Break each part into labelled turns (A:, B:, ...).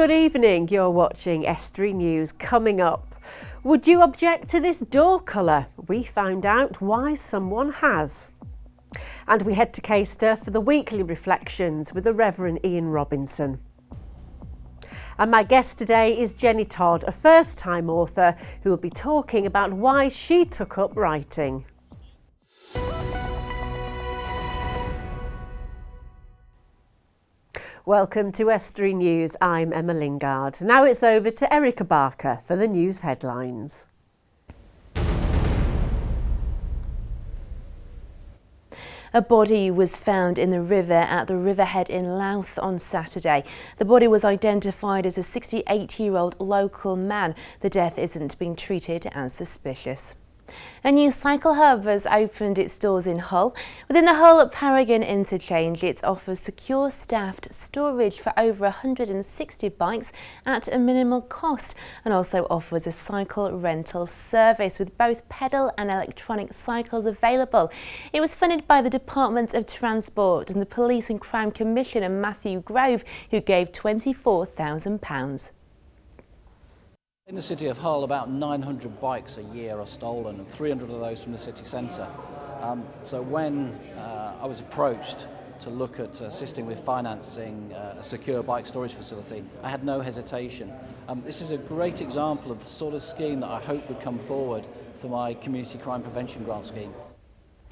A: Good evening, you're watching Estuary News. Coming up, would you object to this door colour? We found out why someone has. And we head to Caister for the weekly reflections with the Reverend Ian Robinson. And my guest today is Jenny Todd, a first-time author who will be talking about why she took up writing. Welcome to Estuary News. I'm Emma Lingard. Now it's over to Erica Barker for the news headlines.
B: A body was found in the river at the Riverhead in Louth on Saturday. The body was identified as a 68-year-old local man. The death isn't being treated as suspicious. A new cycle hub has opened its doors in Hull. Within the Hull Paragon interchange, it offers secure staffed storage for over 160 bikes at a minimal cost, and also offers a cycle rental service with both pedal and electronic cycles available. It was funded by the Department of Transport and the Police and Crime Commissioner Matthew Grove, who gave £24,000.
C: In the city of Hull, about 900 bikes a year are stolen, and 300 of those from the city centre. So when I was approached to look at assisting with financing a secure bike storage facility, I had no hesitation. This is a great example of the sort of scheme that I hope would come forward for my community crime prevention grant scheme.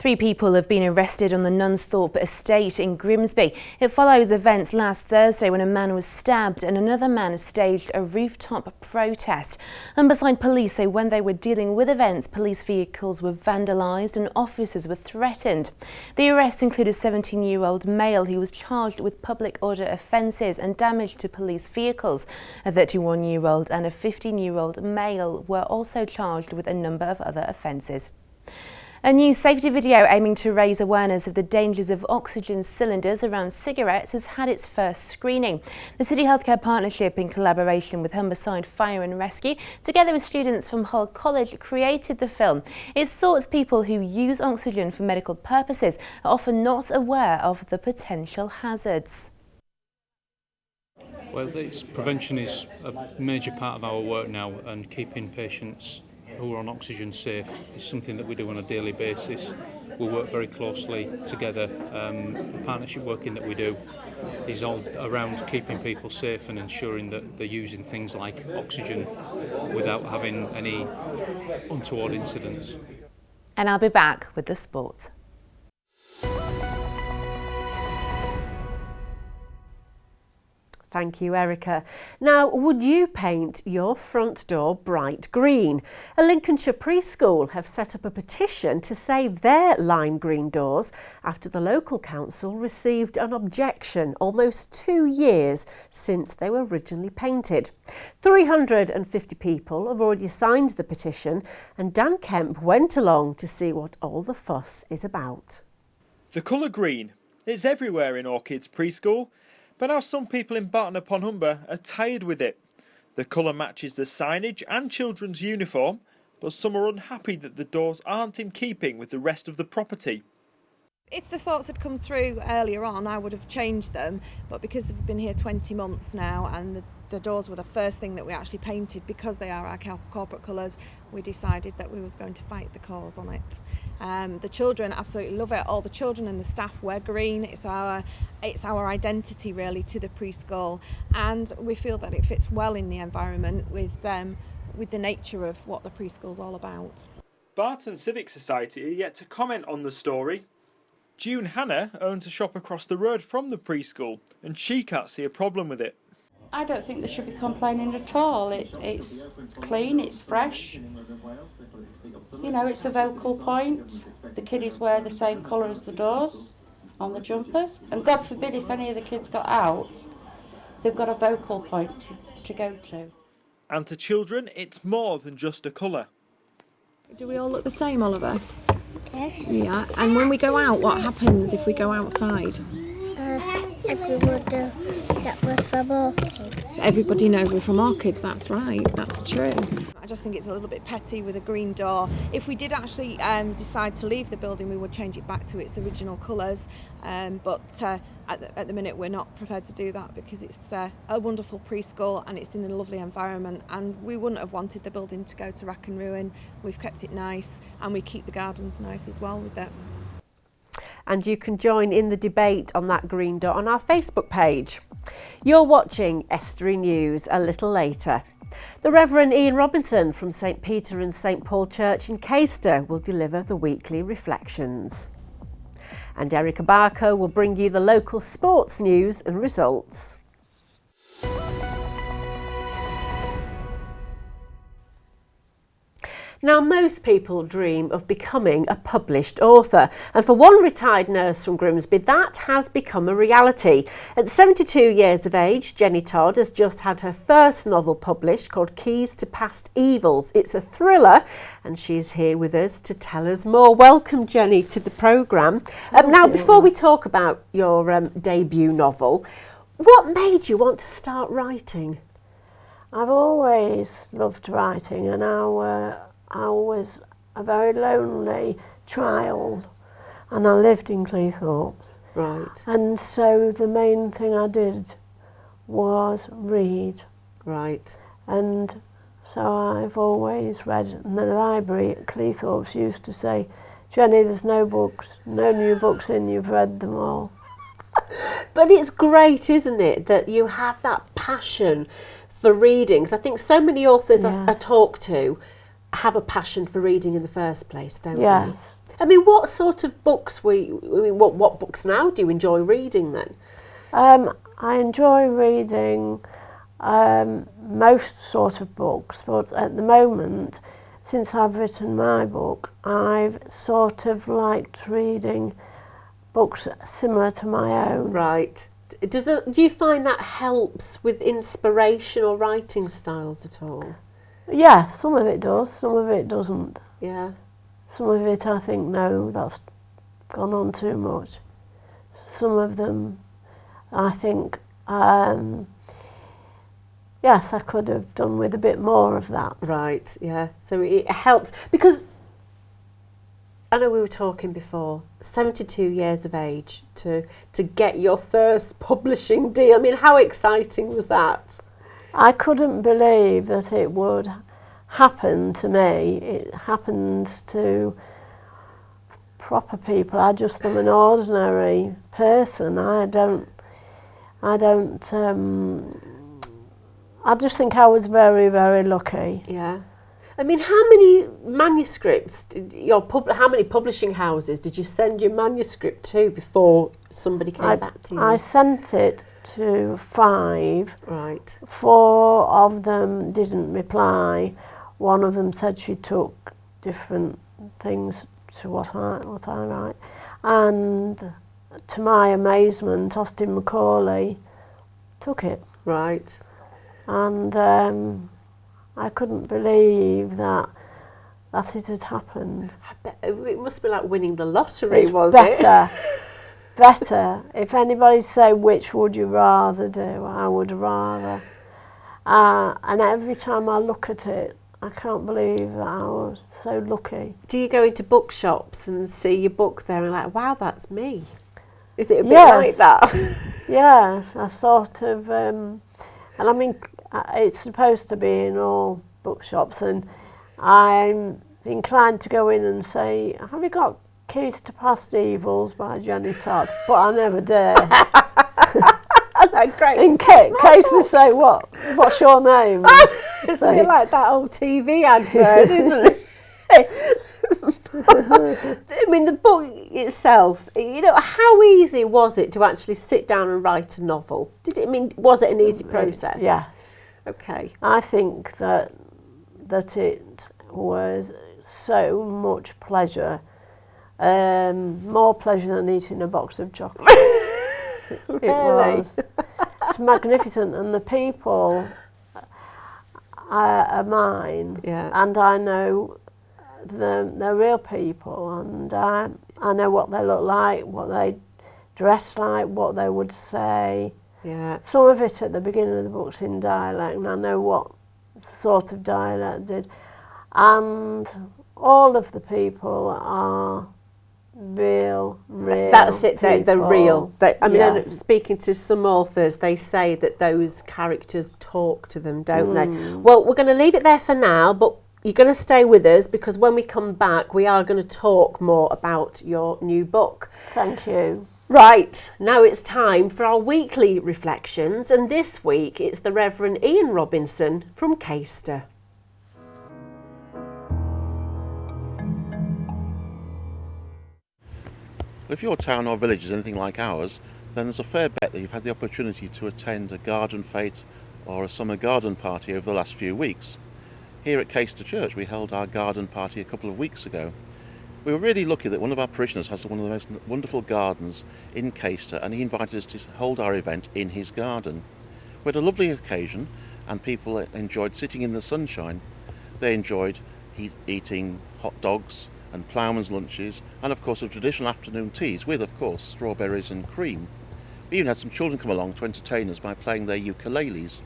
B: 3 people have been arrested on the Nunsthorpe estate in Grimsby. It follows events last Thursday when a man was stabbed and another man staged a rooftop protest. Humberside police say when they were dealing with events, police vehicles were vandalised and officers were threatened. The arrests include a 17-year-old male who was charged with public order offences and damage to police vehicles. A 31-year-old and a 15-year-old male were also charged with a number of other offences. A new safety video aiming to raise awareness of the dangers of oxygen cylinders around cigarettes has had its first screening. The City Healthcare Partnership, in collaboration with Humberside Fire and Rescue, together with students from Hull College, created the film. It's thought people who use oxygen for medical purposes are often not aware of the potential hazards.
D: Well, prevention is a major part of our work now, and keeping patients who are on oxygen safe is something that we do on a daily basis. We work very closely together. The partnership working that we do is all around keeping people safe and ensuring that they're using things like oxygen without having any untoward incidents.
B: And I'll be back with the sport.
A: Thank you, Erica. Now, would you paint your front door bright green? A Lincolnshire preschool have set up a petition to save their lime green doors after the local council received an objection almost 2 years since they were originally painted. 350 people have already signed the petition, and Dan Kemp went along to see what all the fuss is about.
E: The colour green, it's everywhere in Orchid's preschool. But now some people in Barton-upon-Humber are tired with it. The colour matches the signage and children's uniform, but some are unhappy that the doors aren't in keeping with the rest of the property.
F: If the thoughts had come through earlier on, I would have changed them, but because they've been here 20 months now and the doors were the first thing that we actually painted, because they are our corporate colours, we decided that we was going to fight the cause on it. The children absolutely love it. All the children and the staff wear green. It's our identity really to the preschool, and we feel that it fits well in the environment with the nature of what the preschool's all about.
E: Barton Civic Society are yet to comment on the story. June Hannah owns a shop across the road from the preschool, and she can't see a problem with it.
G: I don't think they should be complaining at all. It's clean, it's fresh. You know, it's a vocal point. The kiddies wear the same colour as the doors on the jumpers. And God forbid if any of the kids got out, they've got a vocal point to go to.
E: And to children, it's more than just a colour.
F: Do we all look the same, Oliver?
H: Yes.
F: Yeah. And when we go out, what happens if we go outside?
H: Everyone knows that we're from Orchids.
F: Everybody knows we're from Orchids, that's right, that's true. I just think it's a little bit petty with a green door. If we did actually decide to leave the building, we would change it back to its original colours, but at the minute we're not prepared to do that because it's a wonderful preschool and it's in a lovely environment, and we wouldn't have wanted the building to go to rack and ruin. We've kept it nice and we keep the gardens nice as well with it.
A: And you can join in the debate on that green dot on our Facebook page. You're watching Estuary News. A little later, the Reverend Ian Robinson from St Peter and St Paul Church in Caister will deliver the weekly reflections. And Erica Barco will bring you the local sports news and results. Now, most people dream of becoming a published author, and for one retired nurse from Grimsby, that has become a reality. At 72 years of age, Jenny Todd has just had her first novel published called Keys to Past Evils. It's a thriller, and she's here with us to tell us more. Welcome, Jenny, to the programme. Now, before we talk about your debut novel, what made you want to start writing?
I: I've always loved writing, and I was a very lonely child, and I lived in Cleethorpes.
A: Right.
I: And so the main thing I did was read.
A: Right.
I: And so I've always read. And the library at Cleethorpes used to say, "Jenny, there's no books, no new books in, you've read them all."
A: But it's great, isn't it, that you have that passion for reading? 'Cause I think so many authors I talk to have a passion for reading in the first place, don't
I: Yes.
A: they? I mean, what sort of books what books now do you enjoy reading then?
I: I enjoy reading most sort of books, but at the moment, since I've written my book, I've sort of liked reading books similar to my own.
A: Right. Do you find that helps with inspiration or writing styles at all?
I: Yeah, some of it does, some of it doesn't.
A: Yeah.
I: Some of it I think, no, that's gone on too much. Some of them I think, yes, I could have done with a bit more of that.
A: Right, yeah. So it helps, because I know we were talking before, 72 years of age to get your first publishing deal. I mean, how exciting was that?
I: I couldn't believe that it would happen to me. It happens to proper people. I just am an ordinary person. I just think I was very, very lucky.
A: Yeah. I mean, how many manuscripts, how many publishing houses did you send your manuscript to before somebody came back to you?
I: I sent it to 5.
A: Right.
I: 4 of them didn't reply. One of them said she took different things to what I write. And to my amazement, Austin Macaulay took it.
A: Right.
I: And I couldn't believe that it had happened.
A: I bet it must be like winning the lottery,
I: It's better. If anybody say which would you rather do, I would rather. And every time I look at it, I can't believe that I was so lucky.
A: Do you go into bookshops and see your book there and like, wow, that's me? Is it a bit like that?
I: Yes, I sort of, and I mean, it's supposed to be in all bookshops, and I'm inclined to go in and say, have you got Keys to Past Evils by Jenny Todd? But I never dare.
A: Great.
I: In case they say, what's your name?
A: It's a bit like that old TV advert, isn't it? I mean, the book itself, how easy was it to actually sit down and write a novel? Was it an easy process?
I: Yeah.
A: Okay.
I: I think that it was so much pleasure, more pleasure than eating a box of chocolate. It was. It's magnificent, and the people are mine, and I know they're real people, and I know what they look like, what they dress like, what they would say.
A: Yeah.
I: Some of it at the beginning of the book's in dialect, and I know what sort of dialect did. And all of the people are real
A: That's it,
I: people.
A: they're real. I mean,
I: Yes.
A: speaking to some authors, they say that those characters talk to them, don't they? Well, we're going to leave it there for now, but you're going to stay with us because when we come back, we are going to talk more about your new book.
I: Thank you.
A: Right, now it's time for our weekly reflections, and this week it's the Reverend Ian Robinson from Caister.
J: If your town or village is anything like ours, then there's a fair bet that you've had the opportunity to attend a garden fete or a summer garden party over the last few weeks. Here at Caister Church we held our garden party a couple of weeks ago. We were really lucky that one of our parishioners has one of the most wonderful gardens in Caister, and he invited us to hold our event in his garden. We had a lovely occasion and people enjoyed sitting in the sunshine. They enjoyed eating hot dogs and ploughman's lunches, and of course the traditional afternoon teas with, of course, strawberries and cream. We even had some children come along to entertain us by playing their ukuleles.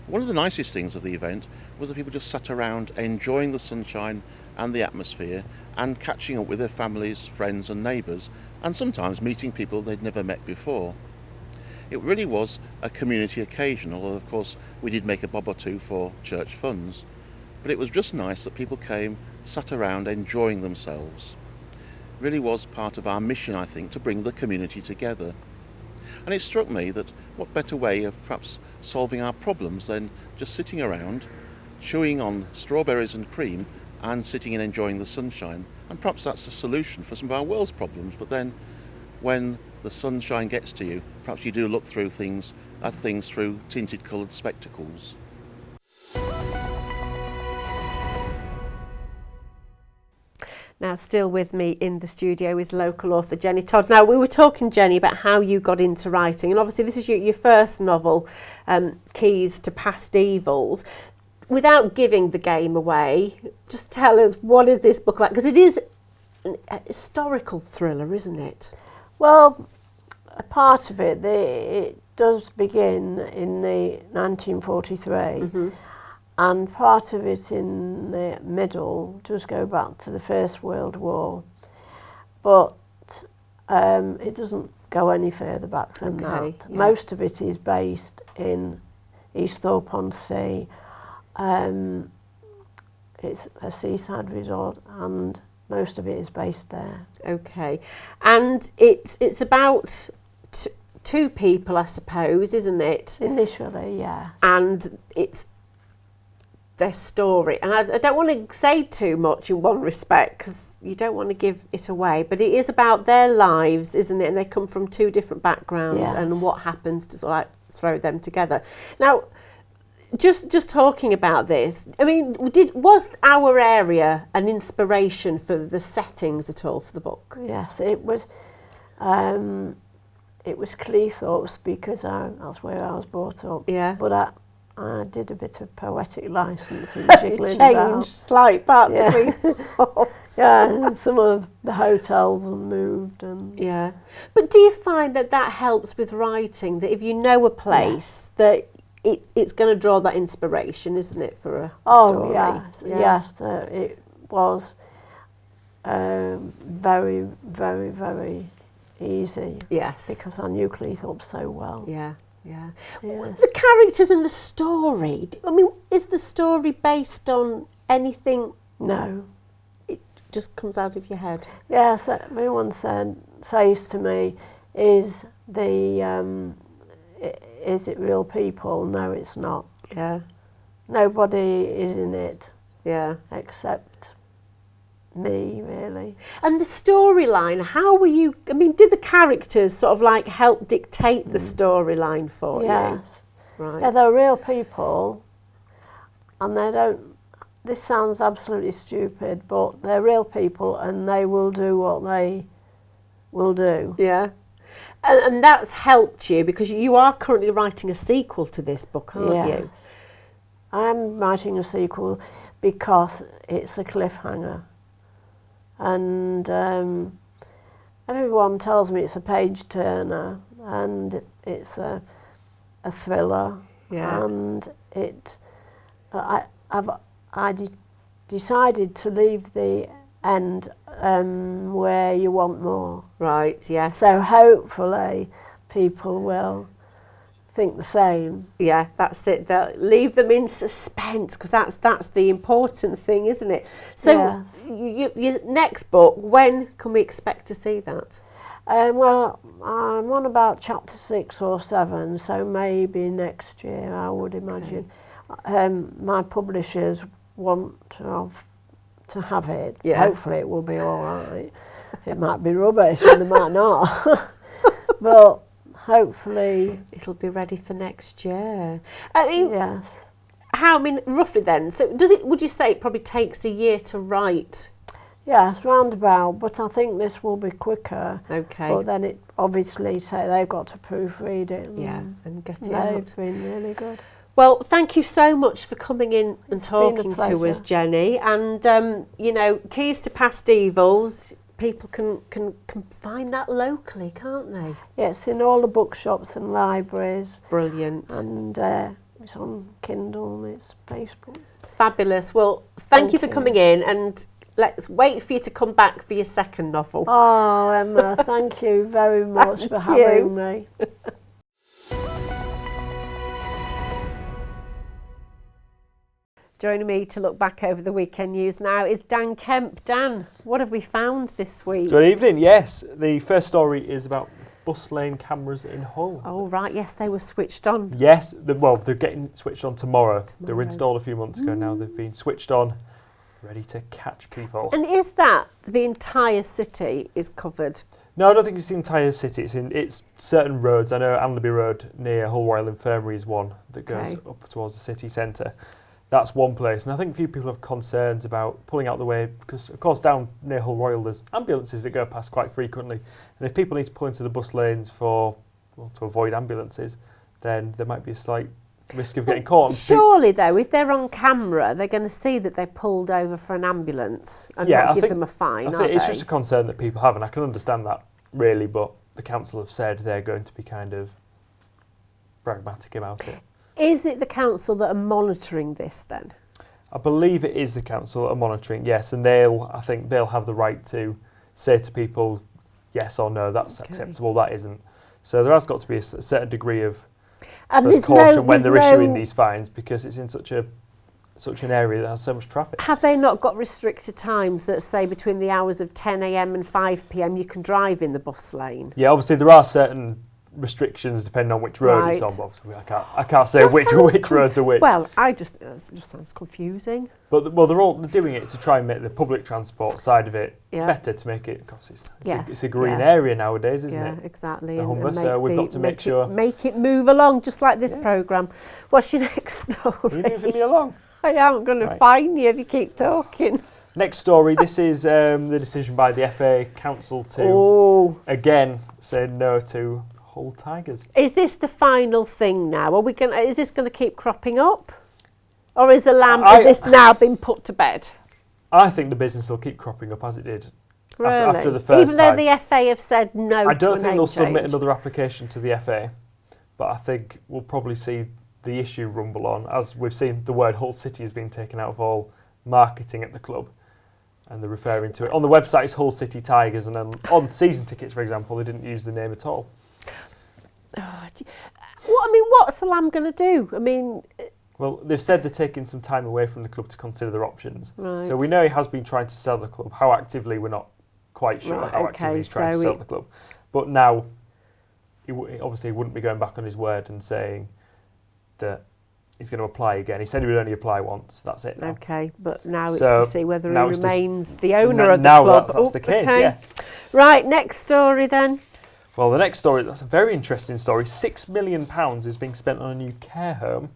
J: One of the nicest things of the event was that people just sat around enjoying the sunshine and the atmosphere and catching up with their families, friends and neighbours, and sometimes meeting people they'd never met before. It really was a community occasion, although of course we did make a bob or two for church funds. But it was just nice that people came, sat around enjoying themselves. It really was part of our mission, I think, to bring the community together. And it struck me that what better way of perhaps solving our problems than just sitting around, chewing on strawberries and cream and sitting and enjoying the sunshine. And perhaps that's the solution for some of our world's problems. But then when the sunshine gets to you, perhaps you do look through things through tinted coloured spectacles.
A: Now, still with me in the studio is local author Jenny Todd. Now, we were talking, Jenny, about how you got into writing, and obviously this is your first novel, Keys to Past Evils. Without giving the game away, just tell us, what is this book like? Because it is a historical thriller, isn't it?
I: Well, a part of it, it does begin in the 1943. And part of it in the middle does go back to the First World War, but it doesn't go any further back than that.
A: Yeah.
I: Most of it is based in East-Thorpe-on-Sea. It's a seaside resort, and most of it is based there.
A: Okay, and it's about two people, I suppose, isn't it?
I: Initially, yeah.
A: And it's their story, and I don't want to say too much in one respect because you don't want to give it away, but it is about their lives, isn't it? And they come from two different backgrounds. Yes. And what happens to sort of like throw them together. Now, just talking about this, I mean, was our area an inspiration for the settings at all for the book?
I: Yes, it was. It was Cleethorpes because that's where I was brought up.
A: Yeah.
I: But I did a bit of poetic licence and jiggling about.
A: Changed slight parts of
I: Cleethorpes. Yeah, and some of the hotels have moved. And
A: yeah. But do you find that helps with writing, that if you know a place, that it's going to draw that inspiration, isn't it, for a story?
I: Yes, yes. It was very, very, very easy.
A: Yes.
I: Because I knew Cleethorpes so well.
A: Yeah. Yeah. The characters and the story, I mean, is the story based on anything?
I: No.
A: It just comes out of your head?
I: Yes, everyone says to me, is it real people? No, it's not.
A: Yeah.
I: Nobody is in it.
A: Yeah.
I: Except me, really.
A: And the storyline, how were you, I mean, did the characters sort of like help dictate the storyline for you?
I: Yes.
A: Right.
I: Yeah, they're real people, and they don't, this sounds absolutely stupid, but they're real people and they will do what they will do.
A: Yeah. And that's helped you because you are currently writing a sequel to this book, aren't you?
I: I'm writing a sequel because it's a cliffhanger. And everyone tells me it's a page turner and it's a thriller, and it decided to leave the end where you want more.
A: Right, yes.
I: So hopefully people will think the same.
A: Yeah, that's it. They'll leave them in suspense, because that's the important thing, isn't it? So your next book, when can we expect to see that?
I: Well, I'm on about chapter 6 or 7, so maybe next year, I would imagine. My publishers want to have it.
A: Yeah.
I: Hopefully it will be all right. It might be rubbish and it might not. But hopefully
A: it'll be ready for next year.
I: Yes.
A: How, I mean, roughly then, so would you say it probably takes a year to write?
I: Yes, roundabout, but I think this will be quicker.
A: Okay.
I: But then it obviously they've got to proofread it.
A: And get it out.
I: They've been really good.
A: Well, thank you so much for coming in and talking to us,
I: pleasure.
A: Jenny. And, you know, Keys to Past Evils, people can find that locally, can't they?
I: Yes, in all the bookshops and libraries.
A: Brilliant.
I: And it's on Kindle and it's Facebook.
A: Fabulous. Well, thank you for coming in, and let's wait for you to come back for your second novel.
I: Oh, Emma, thank you very much for having me.
A: Joining me to look back over the weekend news now is Dan Kemp. Dan, what have we found this week?
E: Good evening. Yes, the first story is about bus lane cameras in Hull.
A: Oh, right. Yes, they were switched on.
E: Yes, they're getting switched on tomorrow. They were installed a few months ago. Now they've been switched on, ready to catch people.
A: And is that the entire city is covered?
E: No, I don't think it's the entire city. It's certain roads. I know Anlaby Road near Hull Royal Infirmary is one that goes up towards the city centre. That's one place, and I think a few people have concerns about pulling out the way, because of course down near Hull Royal there's ambulances that go past quite frequently, and if people need to pull into the bus lanes to avoid ambulances, then there might be a slight risk of getting caught.
A: Surely though, if they're on camera, they're going to see that they pulled over for an ambulance and not give them a fine,
E: I think it's just a concern that people have, and I can understand that really, but the council have said they're going to be kind of pragmatic about it.
A: Is it the council that are monitoring this then?
E: I believe it is the council that are monitoring, yes, and I think they'll have the right to say to people, yes or no, that's acceptable, that isn't. So there has got to be a certain degree of caution when they're issuing these fines, because it's in such an area that has so much traffic.
A: Have they not got restricted times that say between the hours of 10 a.m. and 5 p.m. you can drive in the bus lane?
E: Yeah, obviously there are certain restrictions depending on which road it's on. Obviously, I can't say which roads are which.
A: Well, it just sounds confusing.
E: But they're doing it to try and make the public transport side of it better, to make it, because it's a green area nowadays, isn't it?
A: Yeah, exactly.
E: The Humber, so we've got to make sure
A: make it move along, just like this programme. What's your next story?
E: Are you moving me along?
A: I am going to fine you if you keep talking.
E: Next story, this is the decision by the FA Council to again say no to Hull Tigers.
A: Is this the final thing now? Is this going to keep cropping up? Or is this now been put to bed?
E: I think the business will keep cropping up as it did
A: really?
E: after the first
A: Even though the FA have said no.
E: I don't think they'll submit another application to the FA, but I think we'll probably see the issue rumble on, as we've seen the word Hull City has been taken out of all marketing at the club, and they're referring to it. On the website it's Hull City Tigers, and then on season tickets, for example, they didn't use the name at all.
A: What's the Lamb going to do?
E: Well, they've said they're taking some time away from the club to consider their options.
A: Right.
E: So we know he has been trying to sell the club. How actively, we're not quite sure how actively he's trying to sell the club. But now, he obviously wouldn't be going back on his word and saying that he's going to apply again. He said he would only apply once. That's it now.
A: Okay, but now it's to see whether he remains the owner of the
E: now
A: club.
E: That's the case, yes.
A: Right, next story then.
E: Well, the next story, that's a very interesting story. £6 million is being spent on a new care home.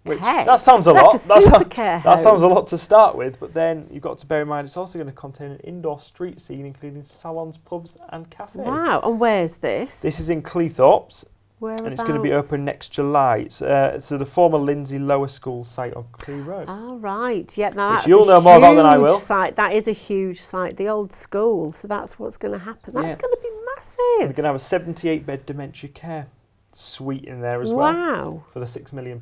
E: Which, that sounds a lot. That sounds a lot to start with, but then you've got to bear in mind it's also going to contain an indoor street scene, including salons, pubs and cafes.
A: Wow, and where's this?
E: This is in Cleethorpes.
A: Whereabouts?
E: And it's going to be open next July. So the former Lindsay Lower School site on Clee Road.
A: Oh, right. Yeah, now that's
E: you'll know more about than I will.
A: Site. That is a huge site, the old school. So that's what's going to happen. That's going to be massive.
E: We're going to have a 78-bed dementia care suite in there as well.
A: Wow.
E: For the £6 million.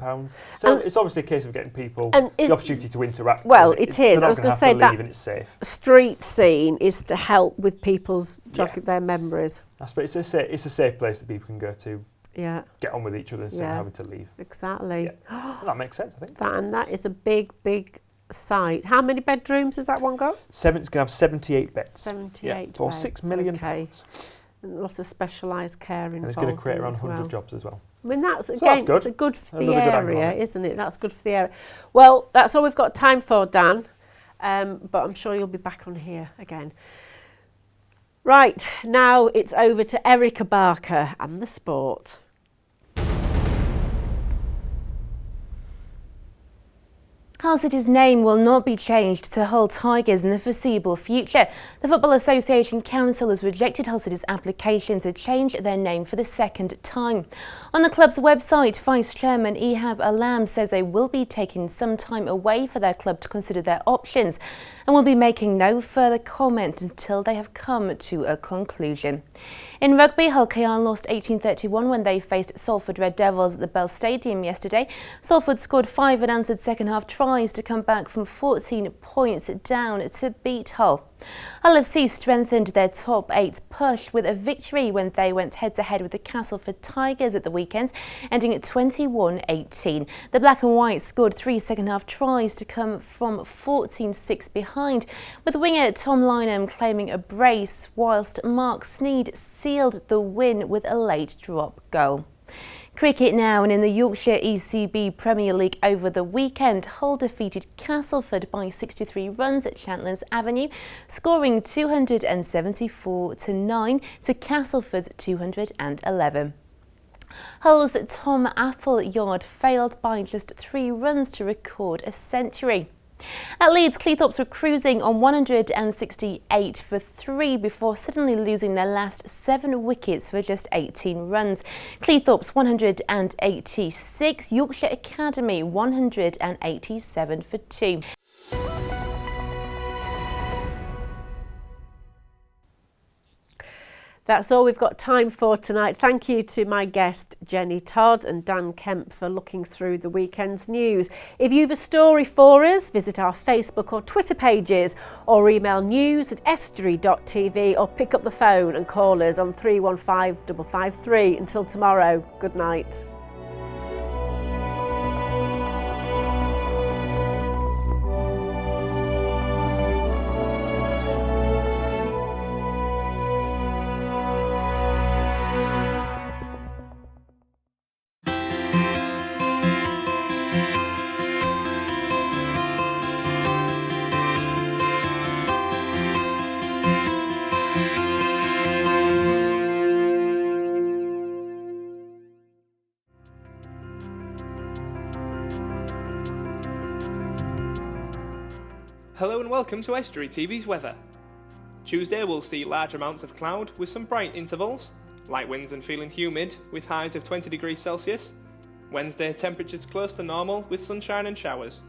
E: So it's obviously a case of getting people the opportunity to interact.
A: Well,
E: it
A: is.
E: They're not
A: I was going to say
E: leave
A: that
E: and it's safe.
A: street scene is to help with people's jogging their memories.
E: I suppose it's a safe place that people can go to.
A: Yeah.
E: Get on with each other instead of having to leave.
A: Exactly.
E: Yeah. That makes sense, I think.
A: That is a big site. How many bedrooms has that one got?
E: It's going to have 78 beds.
A: 78
E: for
A: beds.
E: £6 million.
A: Okay. And a lot of specialised care involved.
E: And it's going to create around 100
A: well.
E: jobs as well.
A: I mean, that's
E: good.
A: It's good for the area,
E: angle.
A: Isn't it? That's good for the area. Well, that's all we've got time for, Dan. But I'm sure you'll be back on here again. Right, now it's over to Erica Barker and the sport.
B: Hull City's name will not be changed to Hull Tigers in the foreseeable future. The Football Association Council has rejected Hull City's application to change their name for the second time. On the club's website, Vice Chairman Ehab Alam says they will be taking some time away for their club to consider their options and will be making no further comment until they have come to a conclusion. In rugby, Hull KR lost 18-31 when they faced Salford Red Devils at the Bell Stadium yesterday. Salford scored 5 unanswered second-half tries to come back from 14 points down to beat Hull. Hull FC strengthened their top 8 push with a victory when they went head-to-head with the Castleford Tigers at the weekend, ending at 21-18. The Black and White scored 3 second-half tries to come from 14-6 behind, with winger Tom Lynham claiming a brace, whilst Mark Sneed sealed the win with a late drop goal. Cricket now, and in the Yorkshire ECB Premier League over the weekend, Hull defeated Castleford by 63 runs at Chandler's Avenue, scoring 274-9 to Castleford's 211. Hull's Tom Appleyard failed by just 3 runs to record a century. At Leeds, Cleethorpes were cruising on 168 for 3 before suddenly losing their last 7 wickets for just 18 runs. Cleethorpes 186, Yorkshire Academy 187 for 2.
A: That's all we've got time for tonight. Thank you to my guest Jenny Todd and Dan Kemp for looking through the weekend's news. If you have a story for us, visit our Facebook or Twitter pages or email news@estuary.tv or pick up the phone and call us on 315 553. Until tomorrow, good night.
K: Hello and welcome to Estuary TV's weather. Tuesday we'll see large amounts of cloud with some bright intervals, light winds and feeling humid with highs of 20 degrees Celsius. Wednesday temperatures close to normal with sunshine and showers.